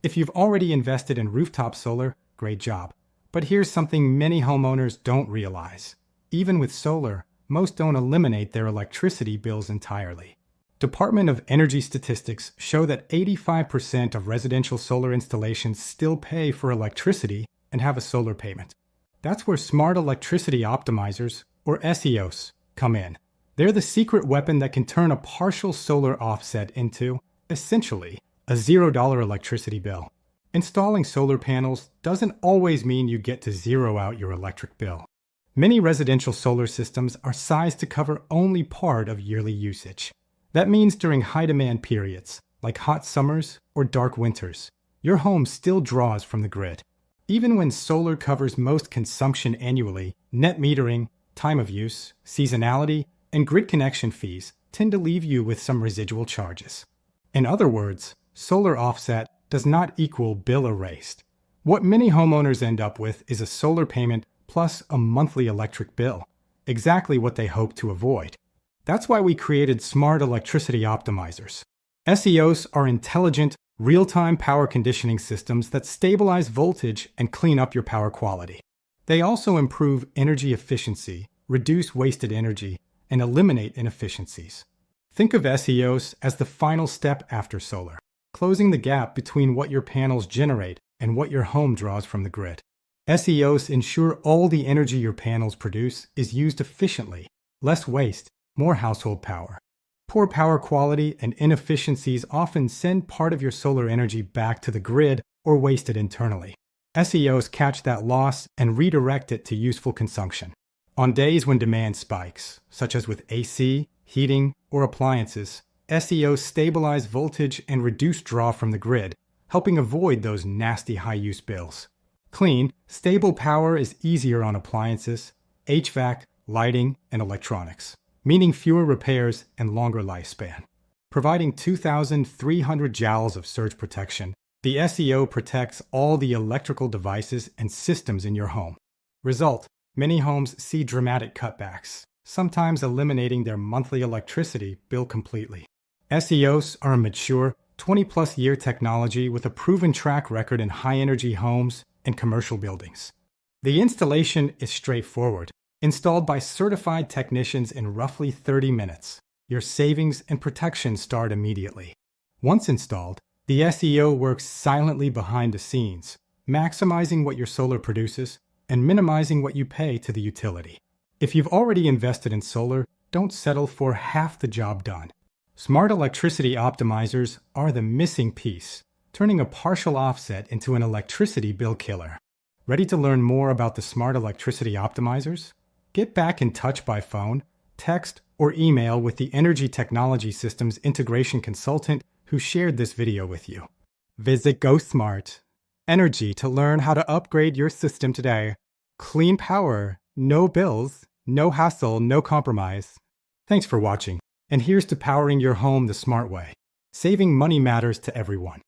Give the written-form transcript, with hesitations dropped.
If you've already invested in rooftop solar, great job. But here's something many homeowners don't realize. Even with solar, most don't eliminate their electricity bills entirely. Department of Energy statistics show that 85% of residential solar installations still pay for electricity and have a solar payment. That's where smart electricity optimizers, or SEOs, come in. They're the secret weapon that can turn a partial solar offset into, essentially, a $0 electricity bill. Installing solar panels doesn't always mean you get to zero out your electric bill. Many residential solar systems are sized to cover only part of yearly usage. That means during high-demand periods, like hot summers or dark winters, your home still draws from the grid. Even when solar covers most consumption annually, net metering, time of use, seasonality, and grid connection fees tend to leave you with some residual charges. In other words, solar offset does not equal bill erased. What many homeowners end up with is a solar payment plus a monthly electric bill, exactly what they hope to avoid. That's why we created smart electricity optimizers. SEOs are intelligent, real-time power conditioning systems that stabilize voltage and clean up your power quality. They also improve energy efficiency, reduce wasted energy, and eliminate inefficiencies. Think of SEOs as the final step after solar, closing the gap between what your panels generate and what your home draws from the grid. SEOs ensure all the energy your panels produce is used efficiently, less waste, more household power. Poor power quality and inefficiencies often send part of your solar energy back to the grid or waste it internally. SEOs catch that loss and redirect it to useful consumption. On days when demand spikes, such as with AC, heating, or appliances, SEOs stabilize voltage and reduce draw from the grid, helping avoid those nasty high-use bills. Clean, stable power is easier on appliances, HVAC, lighting, and electronics, meaning fewer repairs and longer lifespan. Providing 2,300 joules of surge protection, the SEO protects all the electrical devices and systems in your home. Result: many homes see dramatic cutbacks, sometimes eliminating their monthly electricity bill completely. SEOs are a mature, 20-plus year technology with a proven track record in high-energy homes and commercial buildings. The installation is straightforward. Installed by certified technicians in roughly 30 minutes. Your savings and protection start immediately. Once installed, the SEO works silently behind the scenes, maximizing what your solar produces and minimizing what you pay to the utility. If you've already invested in solar, don't settle for half the job done. Smart electricity optimizers are the missing piece, turning a partial offset into an electricity bill killer. Ready to learn more about the smart electricity optimizers? Get back in touch by phone, text, or email with the Energy Technology Systems Integration Consultant who shared this video with you. Visit GoSmart Energy to learn how to upgrade your system today. Clean power, no bills, no hassle, no compromise. Thanks for watching, and here's to powering your home the smart way. Saving money matters to everyone.